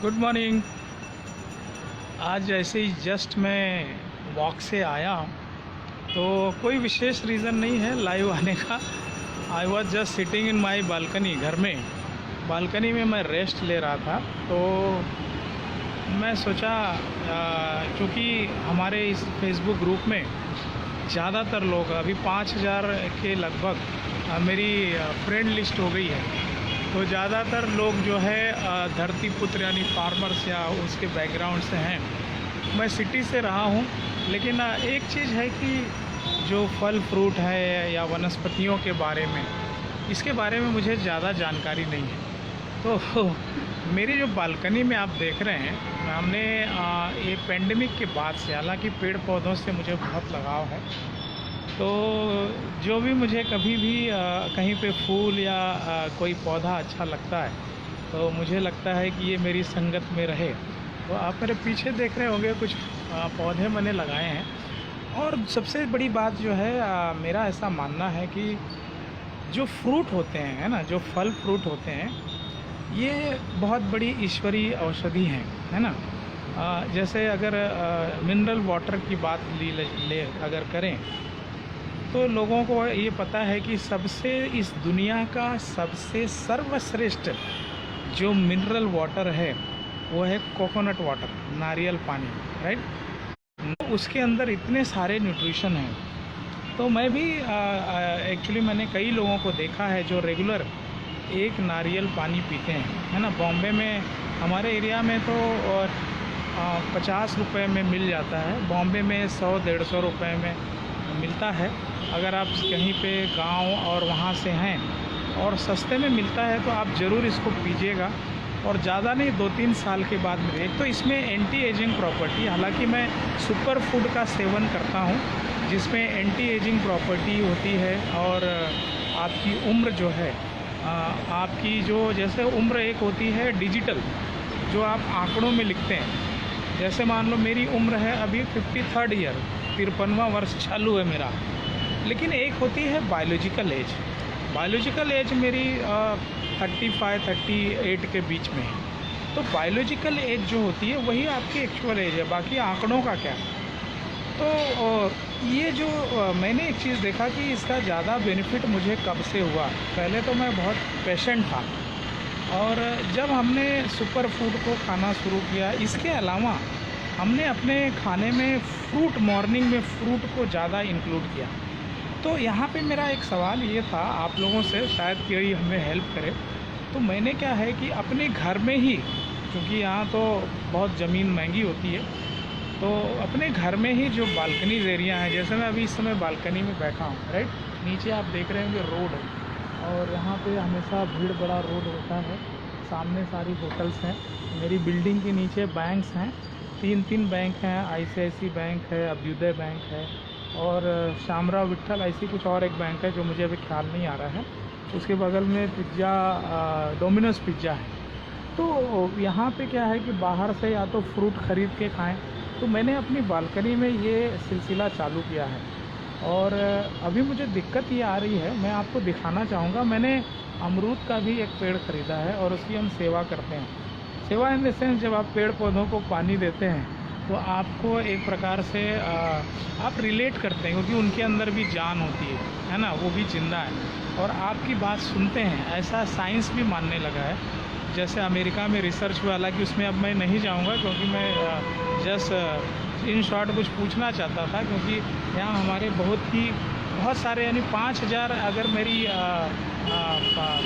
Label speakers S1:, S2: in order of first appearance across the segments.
S1: Good morning. आज ऐसे ही just मैं वॉक से आया, तो कोई विशेष रीज़न नहीं है लाइव आने का। I was just sitting in my balcony. घर में बालकनी में मैं रेस्ट ले रहा था, तो मैं सोचा क्योंकि हमारे इस फेसबुक ग्रुप में ज़्यादातर लोग अभी 5000 के लगभग मेरी फ्रेंड लिस्ट हो गई है। तो ज़्यादातर लोग जो है धरती पुत्र यानी फार्मर्स या उसके बैकग्राउंड से हैं। मैं सिटी से रहा हूँ, लेकिन एक चीज़ है कि जो फल फ्रूट है या वनस्पतियों के बारे में, इसके बारे में मुझे ज़्यादा जानकारी नहीं है। तो मेरी जो बालकनी में आप देख रहे हैं, हमने ये पेंडेमिक के बाद से, हालांकि पेड़ पौधों से मुझे बहुत लगाव है, तो जो भी मुझे कभी भी कहीं पे फूल या कोई पौधा अच्छा लगता है, तो मुझे लगता है कि ये मेरी संगत में रहे। तो आप मेरे पीछे देख रहे होंगे कुछ पौधे मैंने लगाए हैं। और सबसे बड़ी बात जो है, मेरा ऐसा मानना है कि जो फ्रूट होते हैं, है ना, जो फल फ्रूट होते हैं, ये बहुत बड़ी ईश्वरीय औषधि हैं, है ना। जैसे अगर मिनरल वाटर की बात ले अगर करें, तो लोगों को ये पता है कि सबसे इस दुनिया का सबसे सर्वश्रेष्ठ जो मिनरल वाटर है वो है कोकोनट वाटर, नारियल पानी, राइट। उसके अंदर इतने सारे न्यूट्रिशन हैं। तो मैं भी एक्चुअली मैंने कई लोगों को देखा है जो रेगुलर एक नारियल पानी पीते हैं, है ना। बॉम्बे में, हमारे एरिया में तो 50 रुपये में मिल जाता है, बॉम्बे में 100-150 रुपये में मिलता है। अगर आप कहीं पे गांव और वहाँ से हैं और सस्ते में मिलता है, तो आप ज़रूर इसको पीजिएगा। और ज़्यादा नहीं, 2-3 साल के बाद में एक तो इसमें एंटी एजिंग प्रॉपर्टी, हालांकि मैं सुपर फूड का सेवन करता हूँ जिसमें एंटी एजिंग प्रॉपर्टी होती है। और आपकी उम्र जो है, आपकी जो जैसे उम्र एक होती है डिजिटल, जो आप आंकड़ों में लिखते हैं। जैसे मान लो मेरी उम्र है अभी 53rd ईयर, 53वां वर्ष चालू है मेरा। लेकिन एक होती है बायोलॉजिकल एज। बायोलॉजिकल एज मेरी 35-38 के बीच में है। तो बायोलॉजिकल एज जो होती है वही आपकी एक्चुअल एज है, बाकी आंकड़ों का क्या। तो ये जो मैंने एक चीज़ देखा कि इसका ज़्यादा बेनिफिट मुझे कब से हुआ। पहले तो मैं बहुत पेशेंट था, और जब हमने सुपर फूड को खाना शुरू किया, इसके अलावा हमने अपने खाने में फ्रूट, मॉर्निंग में फ्रूट को ज़्यादा इंक्लूड किया। तो यहाँ पे मेरा एक सवाल ये था आप लोगों से, शायद कोई हमें हेल्प करे। तो मैंने क्या है कि अपने घर में ही, क्योंकि यहाँ तो बहुत ज़मीन महंगी होती है, तो अपने घर में ही जो बालकनीज एरिया है, जैसे मैं अभी इस समय बालकनी में बैठा हूँ, राइट। नीचे आप देख रहे होंगे रोड है, और यहाँ पे हमेशा भीड़ बड़ा रोड होता है। सामने सारी होटल्स हैं, मेरी बिल्डिंग के नीचे बैंक्स हैं, 3 बैंक हैं, ICICI बैंक है, अभ्युदय बैंक है, और शामराव विट्ठल, ऐसी कुछ और एक बैंक है जो मुझे अभी ख्याल नहीं आ रहा है। उसके बगल में डोमिनोज पिज़्ज़ा है। तो यहाँ पे क्या है कि बाहर से या तो फ्रूट ख़रीद के खाएं। तो मैंने अपनी बालकनी में ये सिलसिला चालू किया है। और अभी मुझे दिक्कत ये आ रही है, मैं आपको दिखाना चाहूँगा। मैंने अमरूद का भी एक पेड़ ख़रीदा है, और उसकी हम सेवा करते हैं। सेवा इन द सेंस, जब आप पेड़ पौधों को पानी देते हैं तो आपको एक प्रकार से आप रिलेट करते हैं, क्योंकि उनके अंदर भी जान होती है ना, वो भी जिंदा है और आपकी बात सुनते हैं। ऐसा साइंस भी मानने लगा है। जैसे अमेरिका में रिसर्च हुआ, हालांकि उसमें अब मैं नहीं जाऊंगा, क्योंकि मैं जस्ट इन शॉर्ट कुछ पूछना चाहता था, क्योंकि यहाँ हमारे बहुत सारे, यानी 5000 अगर मेरी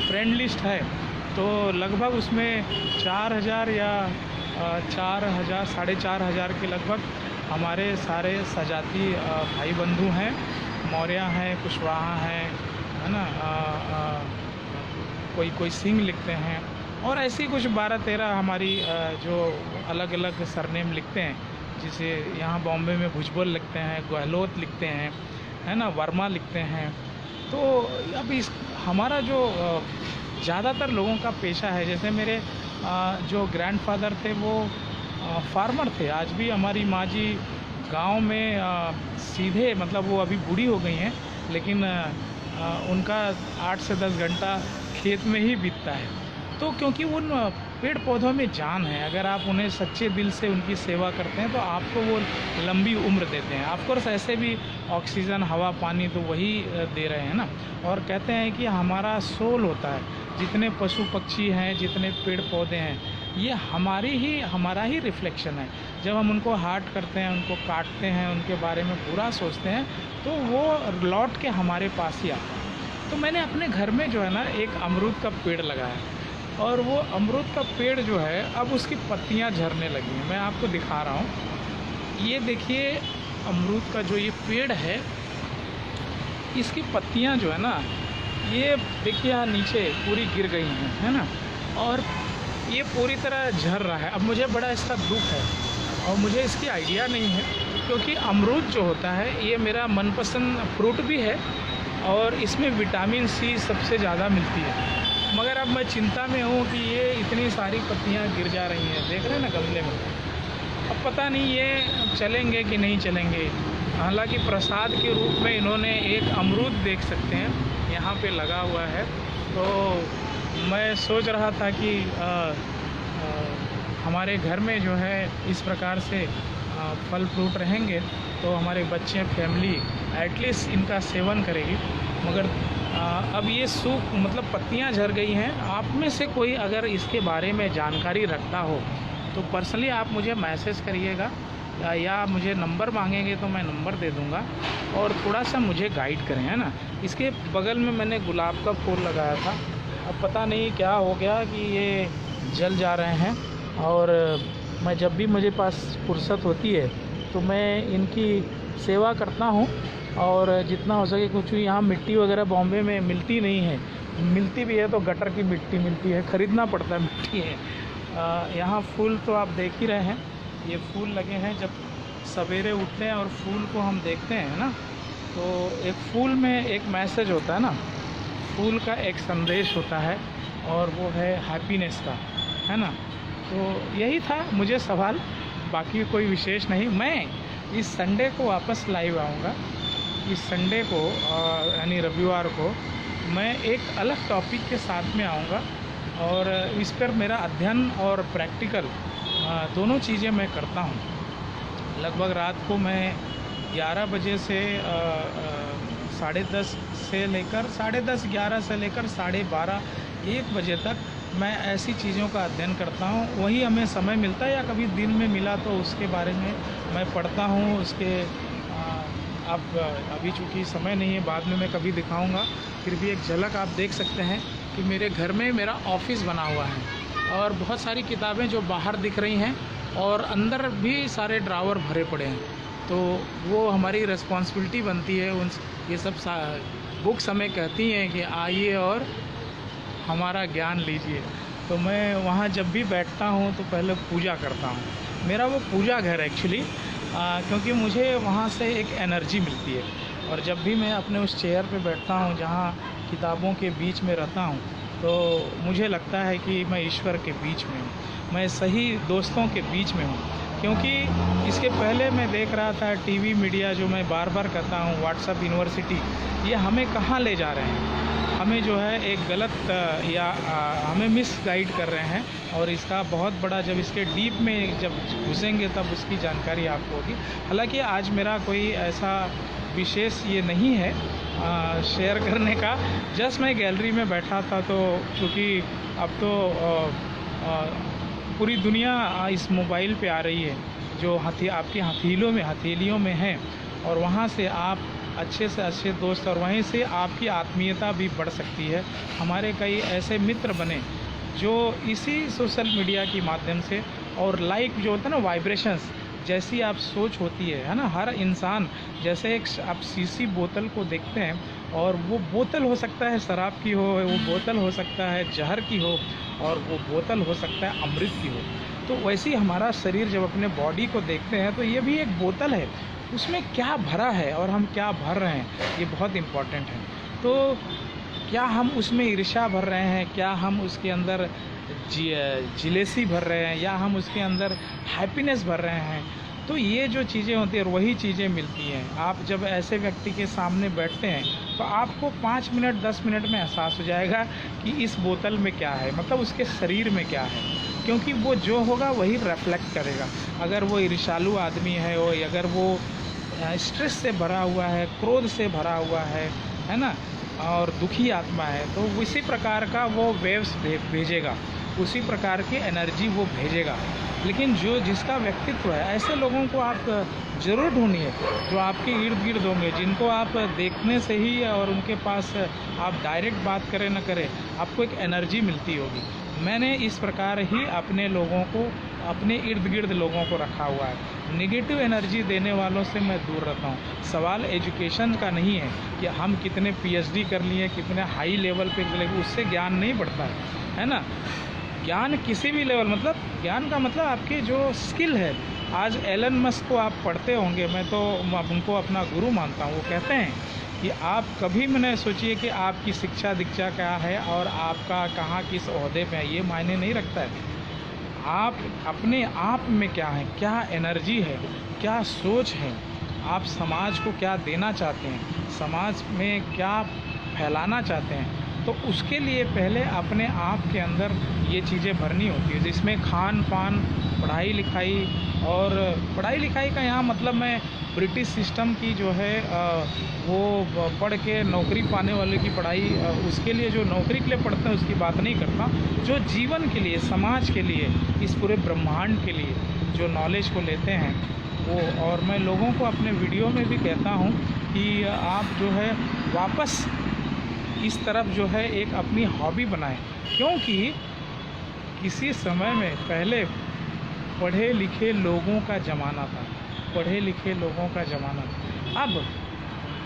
S1: फ्रेंड लिस्ट है, तो लगभग उसमें 4000 या 4000, 4500 के लगभग हमारे सारे सजाती भाई बंधु हैं। मौर्य हैं, कुशवाहा हैं, है ना, कोई सिंह लिखते हैं, और ऐसी कुछ 12-13 हमारी जो अलग अलग सरनेम लिखते हैं, जिसे यहाँ बॉम्बे में भुजबल लिखते हैं, गहलोत लिखते हैं, है ना, वर्मा लिखते हैं। तो अब इस हमारा जो ज़्यादातर लोगों का पेशा है, जैसे मेरे जो ग्रैंडफादर थे वो फार्मर थे। आज भी हमारी माँ जी गांव में सीधे, मतलब वो अभी बूढ़ी हो गई हैं, लेकिन उनका 8 से 10 घंटा खेत में ही बीतता है। तो क्योंकि उन पेड़ पौधों में जान है, अगर आप उन्हें सच्चे दिल से उनकी सेवा करते हैं तो आपको वो लंबी उम्र देते हैं। ऑफकोर्स ऐसे भी ऑक्सीजन, हवा, पानी तो वही दे रहे हैं ना। और कहते हैं कि हमारा सोल होता है, जितने पशु पक्षी हैं, जितने पेड़ पौधे हैं, ये हमारा ही रिफ्लेक्शन है। जब हम उनको हार्ट करते हैं, उनको काटते हैं, उनके बारे में बुरा सोचते हैं, तो वो लौट के हमारे पास ही आता है। तो मैंने अपने घर में जो है ना एक अमरूद का पेड़ लगाया है, और वो अमरूद का पेड़ जो है अब उसकी पत्तियां झड़ने लगी हैं। मैं आपको दिखा रहा हूँ, ये देखिए अमरूद का जो ये पेड़ है, इसकी पत्तियां जो है ना, ये देखिए यहाँ नीचे पूरी गिर गई हैं, है ना, और ये पूरी तरह झड़ रहा है। अब मुझे बड़ा इसका दुख है और मुझे इसकी आइडिया नहीं है, क्योंकि अमरूद जो होता है ये मेरा मनपसंद फ्रूट भी है और इसमें विटामिन सी सबसे ज़्यादा मिलती है। मगर अब मैं चिंता में हूँ कि ये इतनी सारी पत्तियाँ गिर जा रही हैं, देख रहे हैं ना गमले में। अब पता नहीं ये चलेंगे कि नहीं चलेंगे। हालांकि प्रसाद के रूप में इन्होंने एक अमरूद देख सकते हैं यहाँ पे लगा हुआ है। तो मैं सोच रहा था कि हमारे घर में जो है इस प्रकार से फल फ्रूट रहेंगे तो हमारे बच्चे, फैमिली एटलीस्ट इनका सेवन करेगी। मगर अब ये मतलब पत्तियां झड़ गई हैं। आप में से कोई अगर इसके बारे में जानकारी रखता हो तो पर्सनली आप मुझे मैसेज करिएगा, या मुझे नंबर मांगेंगे तो मैं नंबर दे दूंगा, और थोड़ा सा मुझे गाइड करें, है ना। इसके बगल में मैंने गुलाब का फूल लगाया था, अब पता नहीं क्या हो गया कि ये जल जा रहे हैं। और मैं जब भी मुझे पास फुर्सत होती है तो मैं इनकी सेवा करता हूँ, और जितना हो सके। कुछ यहाँ मिट्टी वगैरह बॉम्बे में मिलती नहीं है, मिलती भी है तो गटर की मिट्टी मिलती है, ख़रीदना पड़ता है मिट्टी है। यहाँ फूल तो आप देख ही रहे हैं, ये फूल लगे हैं। जब सवेरे उठते हैं और फूल को हम देखते हैं ना, तो एक फूल में एक मैसेज होता है ना, फूल का एक संदेश होता है, और वो है हैप्पीनेस का, है ना। तो यही था मुझे सवाल, बाकी कोई विशेष नहीं। मैं इस संडे को वापस लाइव आऊँगा। इस संडे को यानी रविवार को मैं एक अलग टॉपिक के साथ में आऊँगा, और इस पर मेरा अध्ययन और प्रैक्टिकल दोनों चीज़ें मैं करता हूँ। लगभग रात को मैं 11 बजे से 10:30 से लेकर 10:30, 11 से लेकर 12:30, 1 बजे तक मैं ऐसी चीज़ों का अध्ययन करता हूँ। वही हमें समय मिलता है, या कभी दिन में मिला तो उसके बारे में मैं पढ़ता हूँ। उसके अब अभी चूँकि समय नहीं है, बाद में मैं कभी दिखाऊंगा, फिर भी एक झलक आप देख सकते हैं कि मेरे घर में मेरा ऑफिस बना हुआ है, और बहुत सारी किताबें जो बाहर दिख रही हैं, और अंदर भी सारे ड्रावर भरे पड़े हैं। तो वो हमारी रिस्पॉन्सिबिलिटी बनती है। ये सब बुक्स हमें कहती हैं कि आइए और हमारा ज्ञान लीजिए। तो मैं वहाँ जब भी बैठता हूँ तो पहले पूजा करता हूँ। मेरा वो पूजा घर एक्चुअली, क्योंकि मुझे वहाँ से एक एनर्जी मिलती है। और जब भी मैं अपने उस चेयर पे बैठता हूँ जहाँ किताबों के बीच में रहता हूँ, तो मुझे लगता है कि मैं ईश्वर के बीच में हूँ, मैं सही दोस्तों के बीच में हूँ। क्योंकि इसके पहले मैं देख रहा था टीवी मीडिया, जो मैं बार बार कहता हूँ, व्हाट्सएप यूनिवर्सिटी, ये हमें कहाँ ले जा रहे हैं, हमें जो है एक गलत या हमें मिस गाइड कर रहे हैं। और इसका बहुत बड़ा, जब इसके डीप में जब घुसेंगे तब उसकी जानकारी आपको होगी। हालांकि आज मेरा कोई ऐसा विशेष ये नहीं है शेयर करने का, जस्ट मैं गैलरी में बैठा था। तो चूँकि अब तो पूरी दुनिया इस मोबाइल पे आ रही है, जो आपकी हथेलियों में है, और वहाँ से आप अच्छे से अच्छे दोस्त, और वहीं से आपकी आत्मीयता भी बढ़ सकती है। हमारे कई ऐसे मित्र बने जो इसी सोशल मीडिया के माध्यम से, और लाइक जो होता है ना, वाइब्रेशंस, जैसी आप सोच होती है ना, हर इंसान जैसे एक आप शीशी बोतल को देखते हैं, और वो बोतल हो सकता है शराब की हो, वो बोतल हो सकता है जहर की हो, और वो बोतल हो सकता है अमृत की हो। तो वैसे ही हमारा शरीर जब अपने बॉडी को देखते हैं तो ये भी एक बोतल है, उसमें क्या भरा है और हम क्या भर रहे हैं, ये बहुत इम्पॉर्टेंट है। तो क्या हम उसमें ईर्ष्या भर रहे हैं, क्या हम उसके अंदर जिलेसी भर रहे हैं, या हम उसके अंदर हैप्पीनेस भर रहे हैं। तो ये जो चीज़ें होती हैं वही चीज़ें मिलती हैं। आप जब ऐसे व्यक्ति के सामने बैठते हैं तो आपको 5 मिनट 10 मिनट में एहसास हो जाएगा कि इस बोतल में क्या है, मतलब उसके शरीर में क्या है, क्योंकि वो जो होगा वही रिफ्लेक्ट करेगा। अगर वो ईर्ष्यालु आदमी है, और अगर वो स्ट्रेस से भरा हुआ है, क्रोध से भरा हुआ है ना, और दुखी आत्मा है, तो उसी प्रकार का वो वेव्स भेजेगा, उसी प्रकार की एनर्जी वो भेजेगा। लेकिन जो जिसका व्यक्तित्व है, ऐसे लोगों को आप ज़रूर ढूंढिए जो आपके इर्द गिर्द होंगे, जिनको आप देखने से ही और उनके पास आप डायरेक्ट बात करें न करें, आपको एक एनर्जी मिलती होगी। मैंने इस प्रकार ही अपने लोगों को, अपने इर्द गिर्द लोगों को रखा हुआ है। नेगेटिव एनर्जी देने वालों से मैं दूर रहता हूँ। सवाल एजुकेशन का नहीं है कि हम कितने पीएचडी कर लिए, कितने हाई लेवल पे चले, उससे ज्ञान नहीं बढ़ता है ना। ज्ञान किसी भी लेवल, मतलब ज्ञान का मतलब आपकी जो स्किल है। आज एलन मस्क को आप पढ़ते होंगे, मैं तो उनको अपना गुरु मानता हूँ। वो कहते हैं कि आप कभी भी न सोचिए कि आपकी शिक्षा दीक्षा क्या है और आपका कहाँ किस ओहदे पे है, ये मायने नहीं रखता है। आप अपने आप में क्या है, क्या एनर्जी है, क्या सोच है, आप समाज को क्या देना चाहते हैं, समाज में क्या फैलाना चाहते हैं, तो उसके लिए पहले अपने आप के अंदर ये चीज़ें भरनी होती है, जिसमें खान पान, पढ़ाई लिखाई। और पढ़ाई लिखाई का यहाँ मतलब मैं ब्रिटिश सिस्टम की जो है वो पढ़ के नौकरी पाने वाले की पढ़ाई, उसके लिए जो नौकरी के लिए पढ़ते हैं उसकी बात नहीं करता। जो जीवन के लिए, समाज के लिए, इस पूरे ब्रह्मांड के लिए जो नॉलेज को लेते हैं वो। और मैं लोगों को अपने वीडियो में भी कहता हूँ कि आप जो है वापस इस तरफ जो है एक अपनी हॉबी बनाएं, क्योंकि किसी समय में पहले पढ़े लिखे लोगों का ज़माना था, पढ़े लिखे लोगों का ज़माना था। अब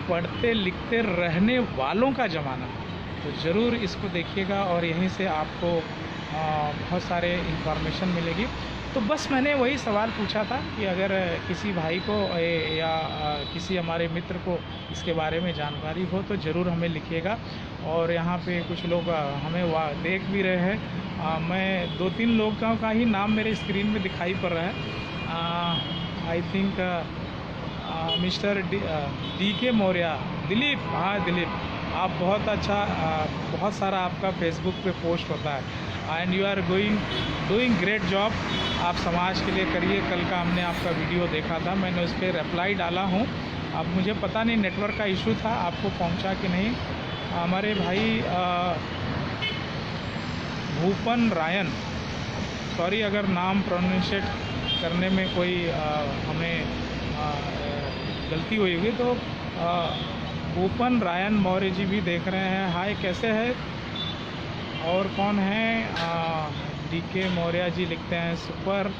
S1: पढ़ते लिखते रहने वालों का ज़माना। तो ज़रूर इसको देखिएगा और यहीं से आपको बहुत सारे इन्फॉर्मेशन मिलेगी। तो बस मैंने वही सवाल पूछा था कि अगर किसी भाई को या किसी हमारे मित्र को इसके बारे में जानकारी हो तो ज़रूर हमें लिखिएगा। और यहाँ पे कुछ लोग हमें देख भी रहे हैं। मैं 2-3 लोगों का ही नाम मेरे स्क्रीन में दिखाई पड़ रहा है। आई थिंक मिस्टर डी के मौर्य, दिलीप, हाँ दिलीप, आप बहुत अच्छा, बहुत सारा आपका फेसबुक पे पोस्ट होता है and you are doing great job. आप समाज के लिए करिए। कल का हमने आपका वीडियो देखा था, मैंने उस पर रिप्लाई डाला हूँ। अब मुझे पता नहीं नेटवर्क का इशू था, आपको पहुँचा कि नहीं। हमारे भाई भूपन रायन, सॉरी अगर नाम प्रोनाउंशिएट करने में कोई हमें गलती हुई होगी, तो भूपन रायन मौर्य जी भी देख रहे हैं। हाय, कैसे हैं? और कौन है? डीके मौर्य जी लिखते हैं सुपर।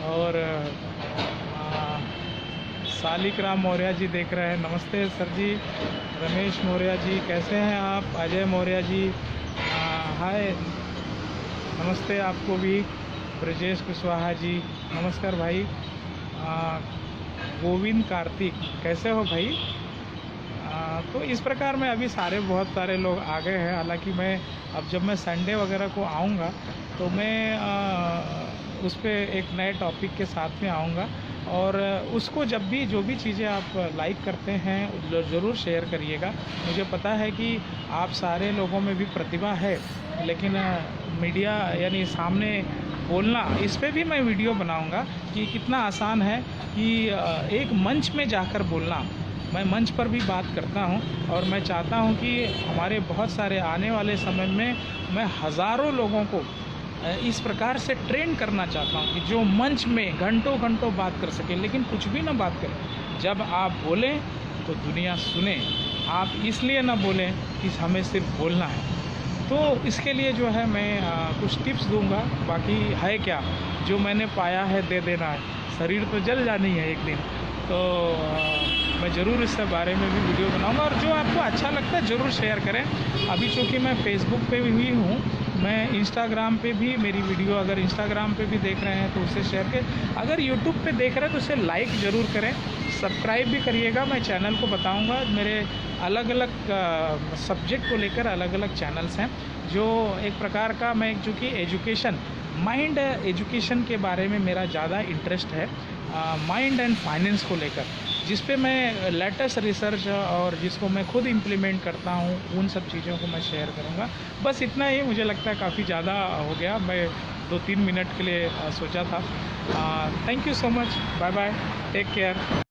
S1: और सालिक राम मौर्य जी देख रहे हैं, नमस्ते सर जी। रमेश मौर्य जी कैसे हैं आप? अजय मौर्य जी हाय, नमस्ते आपको भी। ब्रजेश कुशवाहा जी नमस्कार भाई। गोविंद कार्तिक कैसे हो भाई? तो इस प्रकार में अभी बहुत सारे लोग आ गए हैं। हालांकि मैं अब जब मैं संडे वगैरह को आऊँगा तो मैं उस पर एक नए टॉपिक के साथ में आऊँगा। और उसको जब भी जो भी चीज़ें आप लाइक करते हैं ज़रूर शेयर करिएगा। मुझे पता है कि आप सारे लोगों में भी प्रतिभा है, लेकिन मीडिया यानी सामने बोलना, इस पे भी मैं वीडियो बनाऊंगा कि कितना आसान है कि एक मंच में जाकर बोलना। मैं मंच पर भी बात करता हूं और मैं चाहता हूं कि हमारे बहुत सारे आने वाले समय में मैं हज़ारों लोगों को इस प्रकार से ट्रेन करना चाहता हूं कि जो मंच में घंटों घंटों बात कर सके, लेकिन कुछ भी ना बात करें। जब आप बोलें तो दुनिया सुने, आप इसलिए ना बोलें कि हमें सिर्फ बोलना है। तो इसके लिए जो है मैं कुछ टिप्स दूंगा। बाकी है क्या, जो मैंने पाया है दे देना है, शरीर तो जल जानी है एक दिन। तो मैं ज़रूर इस बारे में भी वीडियो बनाऊंगा और जो आपको अच्छा लगता है ज़रूर शेयर करें। अभी चूँकि मैं फेसबुक पे भी हूँ, मैं इंस्टाग्राम पे भी मेरी वीडियो, अगर इंस्टाग्राम पे भी देख रहे हैं तो उसे शेयर करें। अगर यूट्यूब पे देख रहे हैं तो उसे लाइक ज़रूर करें, सब्सक्राइब भी करिएगा। मैं चैनल को बताऊंगा, मेरे अलग अलग सब्जेक्ट को लेकर अलग अलग चैनल्स हैं। जो एक प्रकार का, मैं चूँकि एजुकेशन, माइंड एजुकेशन के बारे में मेरा ज़्यादा इंटरेस्ट है। माइंड एंड फाइनेंस को लेकर, जिस पे मैं लेटेस्ट रिसर्च और जिसको मैं खुद इम्प्लीमेंट करता हूँ, उन सब चीज़ों को मैं शेयर करूँगा। बस इतना ही, मुझे लगता है काफ़ी ज़्यादा हो गया, मैं 2-3 मिनट के लिए सोचा था। Thank you so much, bye bye, take care.